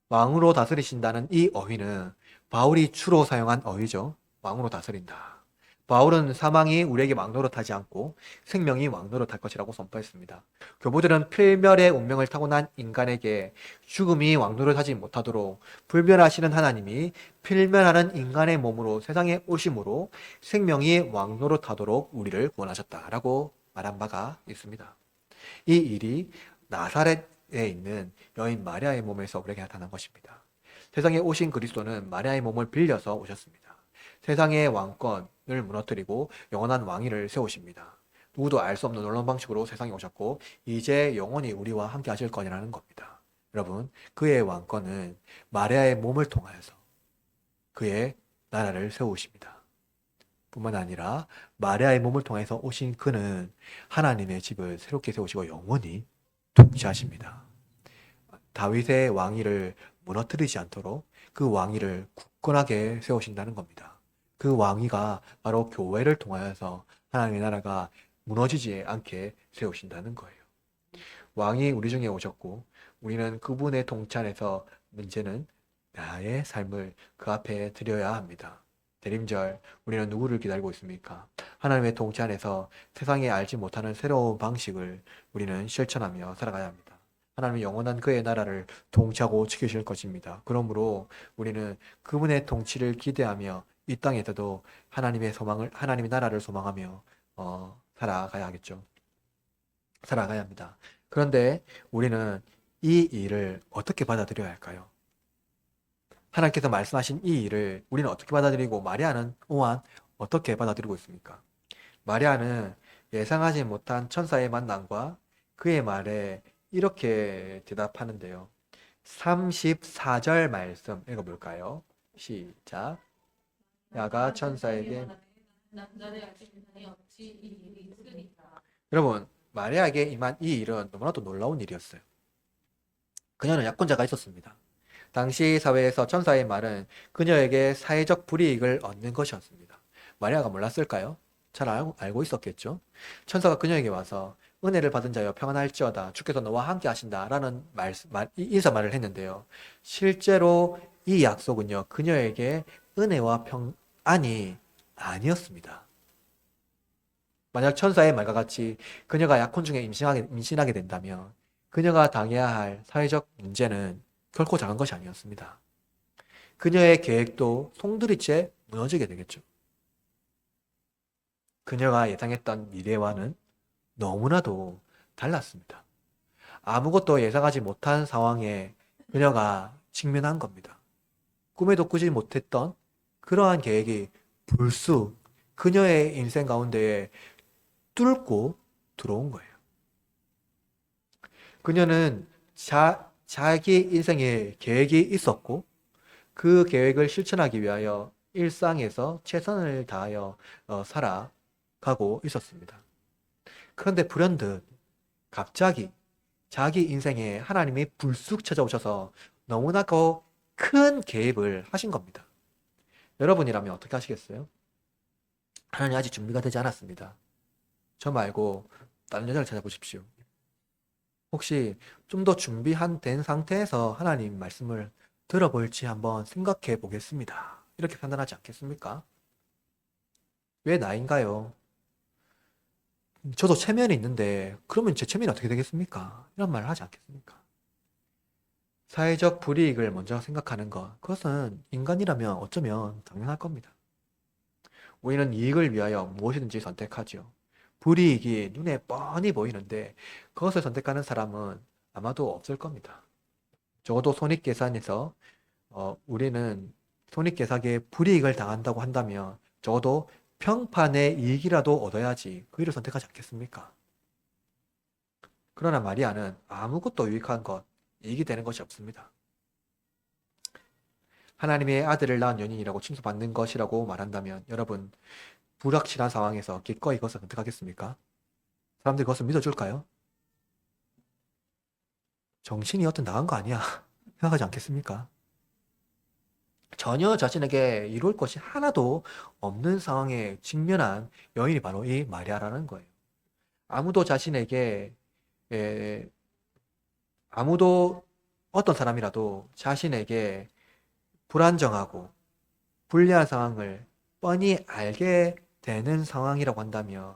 왕으로 다스리신다는 이 어휘는 바울이 주로 사용한 어휘죠. 왕으로 다스린다. 바울은 사망이 우리에게 왕노릇하지 않고 생명이 왕노릇할 것이라고 선포했습니다. 교부들은 필멸의 운명을 타고난 인간에게 죽음이 왕노릇하지 못하도록 불멸하시는 하나님이 필멸하는 인간의 몸으로 세상에 오심으로 생명이 왕노릇하도록 우리를 구원하셨다라고 말한 바가 있습니다. 이 일이 나사렛에 있는 여인 마리아의 몸에서 우리에게 나타난 것입니다. 세상에 오신 그리스도는 마리아의 몸을 빌려서 오셨습니다. 세상의 왕권을 무너뜨리고 영원한 왕위를 세우십니다. 누구도 알 수 없는 놀라운 방식으로 세상에 오셨고 이제 영원히 우리와 함께 하실 거라는 겁니다. 여러분, 그의 왕권은 마리아의 몸을 통하여서 그의 나라를 세우십니다. 뿐만 아니라 마리아의 몸을 통해서 오신 그는 하나님의 집을 새롭게 세우시고 영원히 통치하십니다. 다윗의 왕위를 무너뜨리지 않도록 그 왕위를 굳건하게 세우신다는 겁니다. 그 왕위가 바로 교회를 통하여서 하나님의 나라가 무너지지 않게 세우신다는 거예요. 왕이 우리 중에 오셨고 우리는 그분의 통치 안에서 문제는 나의 삶을 그 앞에 드려야 합니다. 대림절, 우리는 누구를 기다리고 있습니까? 하나님의 통치 안에서 세상에 알지 못하는 새로운 방식을 우리는 실천하며 살아가야 합니다. 하나님은 영원한 그의 나라를 통치하고 지키실 것입니다. 그러므로 우리는 그분의 통치를 기대하며 이 땅에서도 하나님의 나라를 소망하며 살아가야 하겠죠. 살아가야 합니다. 그런데 우리는 이 일을 어떻게 받아들여야 할까요? 하나님께서 말씀하신 이 일을 우리는 어떻게 받아들이고 마리아는 또한 어떻게 받아들이고 있습니까? 마리아는 예상하지 못한 천사의 만남과 그의 말에 이렇게 대답하는데요. 34절 말씀 읽어볼까요? 시작. 야가 천사에게 남자를 알지 못하니 어찌 이 일이 있으리까. 여러분, 마리아에게 임한 이 일은 너무나도 놀라운 일이었어요. 그녀는 약혼자가 있었습니다. 당시 사회에서 천사의 말은 그녀에게 사회적 불이익을 얻는 것이었습니다. 마리아가 몰랐을까요? 잘 알고 있었겠죠? 천사가 그녀에게 와서 은혜를 받은 자여 평안할지어다 주께서 너와 함께 하신다라는 인사말을 했는데요. 실제로 이 약속은요, 그녀에게 은혜와 평안이 아니었습니다. 만약 천사의 말과 같이 그녀가 약혼 중에 임신하게 된다면 그녀가 당해야 할 사회적 문제는 결코 작은 것이 아니었습니다. 그녀의 계획도 송두리째 무너지게 되겠죠. 그녀가 예상했던 미래와는 너무나도 달랐습니다. 아무것도 예상하지 못한 상황에 그녀가 직면한 겁니다. 꿈에도 꾸지 못했던 그러한 계획이 불쑥 그녀의 인생 가운데에 뚫고 들어온 거예요. 그녀는 자기 인생에 계획이 있었고 그 계획을 실천하기 위하여 일상에서 최선을 다하여 살아가고 있었습니다. 그런데 불현듯 갑자기 자기 인생에 하나님이 불쑥 찾아오셔서 너무나도 큰 개입을 하신 겁니다. 여러분이라면 어떻게 하시겠어요? 하나님 아직 준비가 되지 않았습니다. 저 말고 다른 여자를 찾아보십시오. 혹시 좀 더 된 상태에서 하나님 말씀을 들어볼지 한번 생각해 보겠습니다. 이렇게 판단하지 않겠습니까? 왜 나인가요? 저도 체면이 있는데 그러면 제 체면이 어떻게 되겠습니까? 이런 말을 하지 않겠습니까? 사회적 불이익을 먼저 생각하는 것, 그것은 인간이라면 어쩌면 당연할 겁니다. 우리는 이익을 위하여 무엇이든지 선택하죠. 불이익이 눈에 뻔히 보이는데 그것을 선택하는 사람은 아마도 없을 겁니다. 적어도 손익계산에서 우리는 손익계산에 불이익을 당한다고 한다면 적어도 평판의 이익이라도 얻어야지 그 일을 선택하지 않겠습니까? 그러나 마리아는 아무것도 유익한 것, 이익이 되는 것이 없습니다. 하나님의 아들을 낳은 연인이라고 칭송받는 것이라고 말한다면 여러분 불확실한 상황에서 기꺼이 그것을 선택하겠습니까? 사람들이 그것을 믿어줄까요? 정신이 여튼 나간 거 아니야 생각하지 않겠습니까? 전혀 자신에게 이룰 것이 하나도 없는 상황에 직면한 여인이 바로 이 마리아라는 거예요. 아무도 자신에게 에, 아무도 어떤 사람이라도 자신에게 불안정하고 불리한 상황을 뻔히 알게 되는 상황이라고 한다면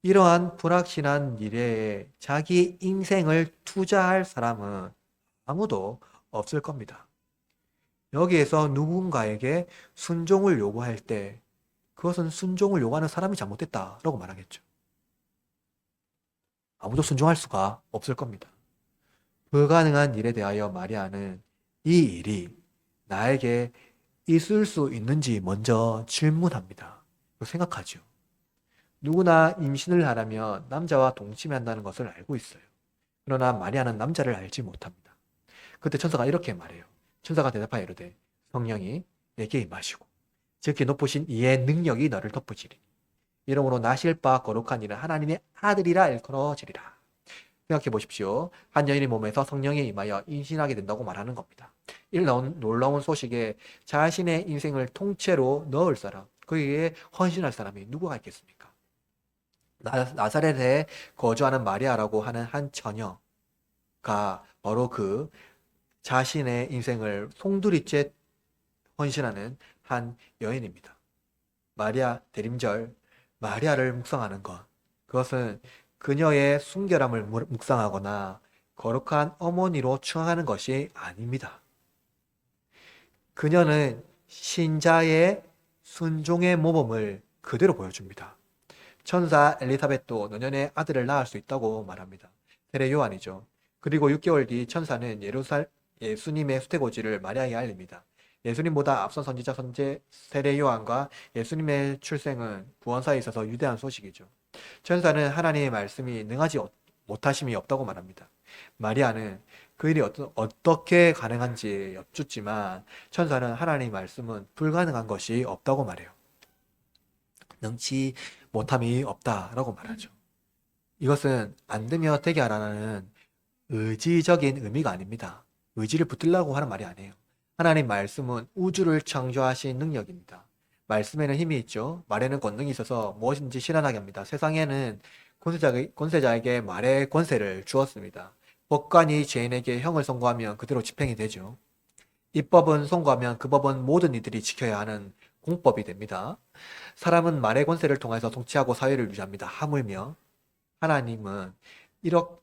이러한 불확실한 미래에 자기 인생을 투자할 사람은 아무도 없을 겁니다. 여기에서 누군가에게 순종을 요구할 때 그것은 순종을 요구하는 사람이 잘못됐다라고 말하겠죠. 아무도 순종할 수가 없을 겁니다. 불가능한 일에 대하여 마리아는 이 일이 나에게 있을 수 있는지 먼저 질문합니다. 생각하죠. 누구나 임신을 하려면 남자와 동침한다는 것을 알고 있어요. 그러나 마리아는 남자를 알지 못합니다. 그때 천사가 이렇게 말해요. 천사가 대답하여 이르되 성령이 내게 임하시고 즉히 높으신 이의 능력이 너를 덮으시리니 이러므로 나실 바 거룩한 이는 하나님의 아들이라 일컬어지리라. 생각해 보십시오. 한 여인의 몸에서 성령이 임하여 임신하게 된다고 말하는 겁니다. 이 놀라운 소식에 자신의 인생을 통째로 넣을 사람, 그에게 헌신할 사람이 누구가 있겠습니까? 나사렛에 거주하는 마리아라고 하는 한 처녀가 바로 그 자신의 인생을 송두리째 헌신하는 한 여인입니다. 마리아 대림절, 마리아를 묵상하는 것, 그것은 그녀의 순결함을 묵상하거나 거룩한 어머니로 추앙하는 것이 아닙니다. 그녀는 신자의 순종의 모범을 그대로 보여줍니다. 천사 엘리사벳도 노년에 아들을 낳을 수 있다고 말합니다. 세례 요한이죠. 그리고 6개월 뒤 천사는 예수님의 수태고지를 마리아에게 알립니다. 예수님보다 앞선 선지자 세례 요한과 예수님의 출생은 구원사에 있어서 유대한 소식이죠. 천사는 하나님의 말씀이 능하지 못하심이 없다고 말합니다. 마리아는 그 일이 어떻게 가능한지 여쭙지만 천사는 하나님의 말씀은 불가능한 것이 없다고 말해요. 능치 못함이 없다라고 말하죠. 이것은 안 되면 되게 하라는 의지적인 의미가 아닙니다. 의지를 붙들라고 하는 말이 아니에요. 하나님 말씀은 우주를 창조하신 능력입니다. 말씀에는 힘이 있죠. 말에는 권능이 있어서 무엇인지 실현하게 합니다. 세상에는 권세자에게 말의 권세를 주었습니다. 법관이 죄인에게 형을 선고하면 그대로 집행이 되죠. 입법은 선고하면 그 법은 모든 이들이 지켜야 하는 공법이 됩니다. 사람은 말의 권세를 통해서 통치하고 사회를 유지합니다. 하물며 하나님은 이렇게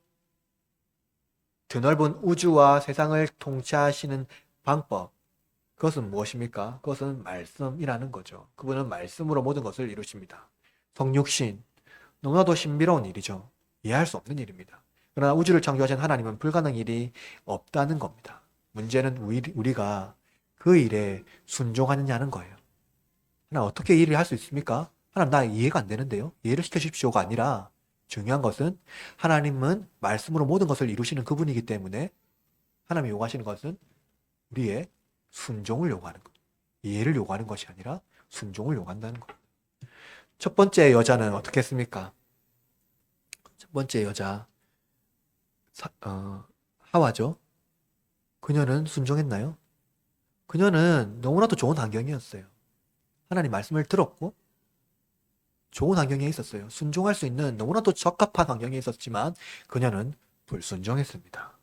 드넓은 우주와 세상을 통치하시는 방법, 그것은 무엇입니까? 그것은 말씀이라는 거죠. 그분은 말씀으로 모든 것을 이루십니다. 성육신, 너무나도 신비로운 일이죠. 이해할 수 없는 일입니다. 그러나 우주를 창조하신 하나님은 불가능한 일이 없다는 겁니다. 문제는 우리가 그 일에 순종하느냐는 거예요. 하나님 어떻게 이 일을 할 수 있습니까? 하나님 나 이해가 안 되는데요. 이해를 시켜주십시오가 아니라 중요한 것은 하나님은 말씀으로 모든 것을 이루시는 그분이기 때문에 하나님이 요구하시는 것은 우리의 순종을 요구하는 것. 이해를 요구하는 것이 아니라 순종을 요구한다는 것. 첫 번째 여자는 어떻게 했습니까? 첫 번째 여자 하와죠. 그녀는 순종했나요? 그녀는 너무나도 좋은 환경이었어요. 하나님 말씀을 들었고 좋은 환경에 있었어요. 순종할 수 있는 너무나도 적합한 환경에 있었지만 그녀는 불순종했습니다.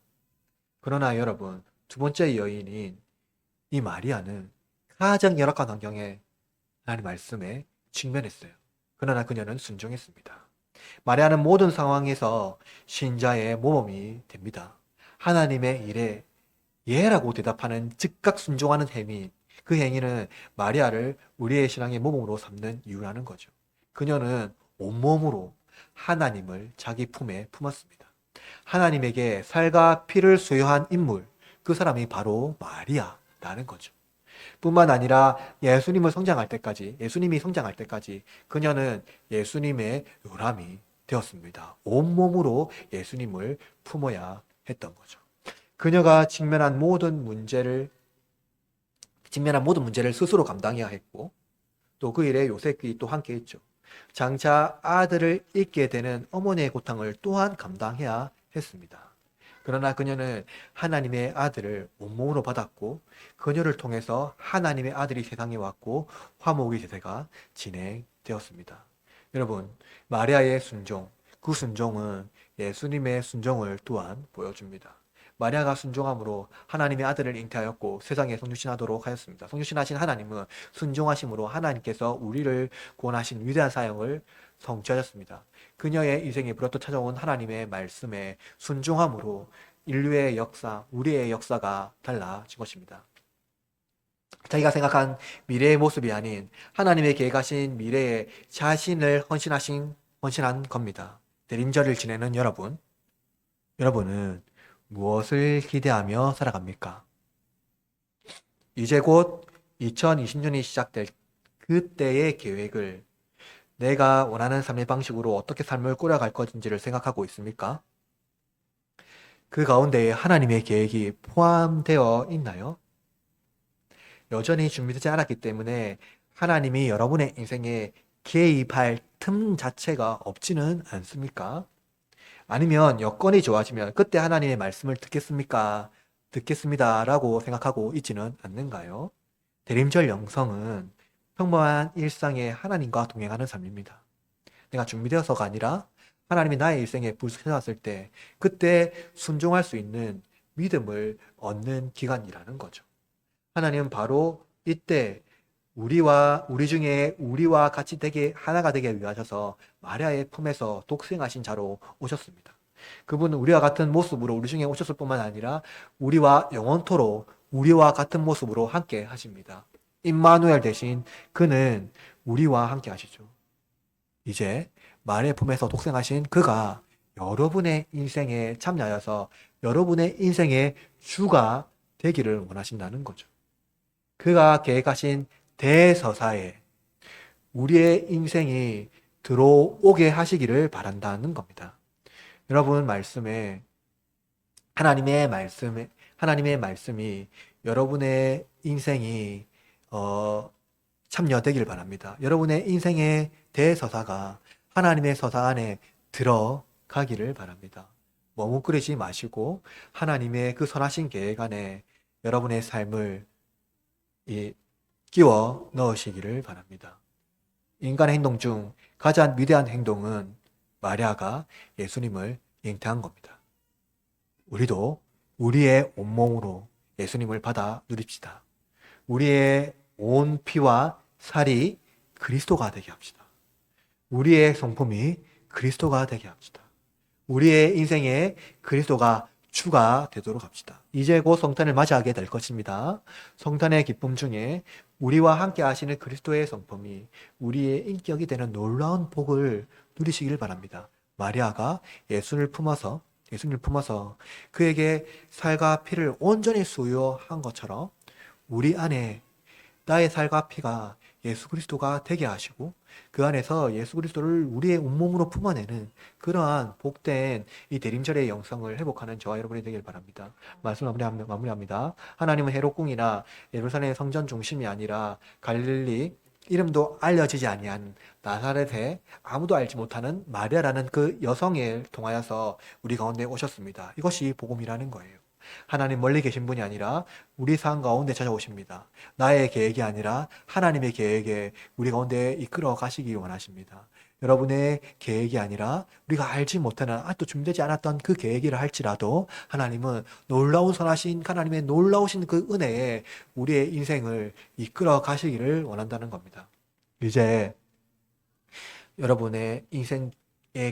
그러나 여러분, 두 번째 여인인 이 마리아는 가장 열악한 환경에 하나님 말씀에 직면했어요. 그러나 그녀는 순종했습니다. 마리아는 모든 상황에서 신자의 모범이 됩니다. 하나님의 일에 예라고 대답하는 즉각 순종하는 행위, 그 행위는 마리아를 우리의 신앙의 모범으로 삼는 이유라는 거죠. 그녀는 온몸으로 하나님을 자기 품에 품었습니다. 하나님에게 살과 피를 수여한 인물, 그 사람이 바로 마리아라는 거죠. 뿐만 아니라 예수님이 성장할 때까지 그녀는 예수님의 요람이 되었습니다. 온몸으로 예수님을 품어야 했던 거죠. 그녀가 직면한 모든 문제를 스스로 감당해야 했고, 또 그 일에 요셉이 또 함께 했죠. 장차 아들을 잃게 되는 어머니의 고통을 또한 감당해야 했습니다. 그러나 그녀는 하나님의 아들을 온몸으로 받았고, 그녀를 통해서 하나님의 아들이 세상에 왔고, 화목의 제사가 진행되었습니다. 여러분, 마리아의 순종, 그 순종은 예수님의 순종을 또한 보여줍니다. 마리아가 순종함으로 하나님의 아들을 잉태하였고 세상에 성육신하도록 하였습니다. 성육신하신 하나님은 순종하심으로 하나님께서 우리를 구원하신 위대한 사역을 성취하셨습니다. 그녀의 인생에 불어또 찾아온 하나님의 말씀에 순종함으로 인류의 역사, 우리의 역사가 달라진 것입니다. 자기가 생각한 미래의 모습이 아닌 하나님의 계획하신 미래에 자신을 헌신한 겁니다. 대림절을 지내는 여러분은 무엇을 기대하며 살아갑니까? 이제 곧 2020년이 시작될 그때의 계획을 내가 원하는 삶의 방식으로 어떻게 삶을 꾸려갈 것인지를 생각하고 있습니까? 그 가운데에 하나님의 계획이 포함되어 있나요? 여전히 준비되지 않았기 때문에 하나님이 여러분의 인생에 개입할 틈 자체가 없지는 않습니까? 아니면 여건이 좋아지면 그때 하나님의 말씀을 듣겠습니까? 듣겠습니다라고 생각하고 있지는 않는가요? 대림절 영성은 평범한 일상의 하나님과 동행하는 삶입니다. 내가 준비되어서가 아니라 하나님이 나의 일생에 불러왔을 때 그때 순종할 수 있는 믿음을 얻는 기간이라는 거죠. 하나님은 바로 이때 우리 중에 우리와 같이 하나가 되게 위하셔서 마리아의 품에서 독생하신 자로 오셨습니다. 그분은 우리와 같은 모습으로 우리 중에 오셨을 뿐만 아니라 우리와 영원토록 우리와 같은 모습으로 함께 하십니다. 임마누엘 대신 그는 우리와 함께 하시죠. 이제 마리아의 품에서 독생하신 그가 여러분의 인생에 참여하여서 여러분의 인생의 주가 되기를 원하신다는 거죠. 그가 계획하신 대서사에 우리의 인생이 들어오게 하시기를 바란다는 겁니다. 여러분 하나님의 말씀이 여러분의 인생이 참여되길 바랍니다. 여러분의 인생의 대서사가 하나님의 서사 안에 들어가기를 바랍니다. 머뭇거리지 마시고 하나님의 그 선하신 계획 안에 여러분의 삶을 끼워 넣으시기를 바랍니다. 인간의 행동 중 가장 위대한 행동은 마리아가 예수님을 잉태한 겁니다. 우리도 우리의 온몸으로 예수님을 받아 누립시다. 우리의 온 피와 살이 그리스도가 되게 합시다. 우리의 성품이 그리스도가 되게 합시다. 우리의 인생에 그리스도가 주가 되도록 합시다. 이제 곧 성탄을 맞이하게 될 것입니다. 성탄의 기쁨 중에 우리와 함께 하시는 그리스도의 성품이 우리의 인격이 되는 놀라운 복을 누리시길 바랍니다. 마리아가 예수를 품어서 그에게 살과 피를 온전히 수여한 것처럼 우리 안에 나의 살과 피가 예수 그리스도가 되게 하시고 그 안에서 예수 그리스도를 우리의 온몸으로 품어내는 그러한 복된 이 대림절의 영성을 회복하는 저와 여러분이 되길 바랍니다. 말씀 마무리합니다. 하나님은 헤롯궁이나 예루살렘의 성전 중심이 아니라 갈릴리 이름도 알려지지 아니한 나사렛에 아무도 알지 못하는 마리아라는 그 여성을 통하여서 우리 가운데 오셨습니다. 이것이 복음이라는 거예요. 하나님 멀리 계신 분이 아니라 우리 삶 가운데 찾아오십니다. 나의 계획이 아니라 하나님의 계획에 우리 가운데 이끌어 가시기 원하십니다. 여러분의 계획이 아니라 우리가 알지 못하는 아직도 준비되지 않았던 그 계획이라 할지라도 하나님은 하나님의 놀라우신 그 은혜에 우리의 인생을 이끌어 가시기를 원한다는 겁니다. 이제 여러분의 인생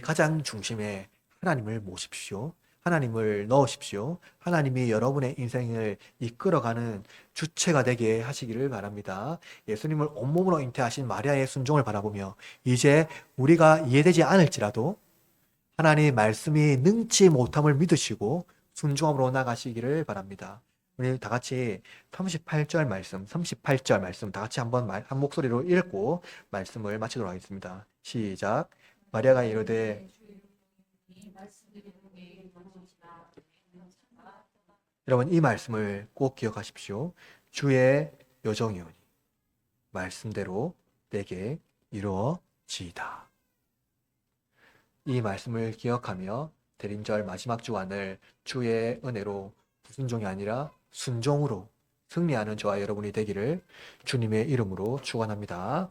가장 중심에 하나님을 모십시오. 하나님을 넣으십시오. 하나님이 여러분의 인생을 이끌어가는 주체가 되게 하시기를 바랍니다. 예수님을 온몸으로 잉태하신 마리아의 순종을 바라보며 이제 우리가 이해되지 않을지라도 하나님의 말씀이 능치 못함을 믿으시고 순종함으로 나가시기를 바랍니다. 우리 다 같이 38절 말씀 다 같이 한번 한 목소리로 읽고 말씀을 마치도록 하겠습니다. 시작. 마리아가 이르되 여러분 이 말씀을 꼭 기억하십시오. 주의 여정이오니 말씀대로 내게 이루어지이다. 이 말씀을 기억하며 대림절 마지막 주간을 주의 은혜로 불순종이 아니라 순종으로 승리하는 저와 여러분이 되기를 주님의 이름으로 축원합니다.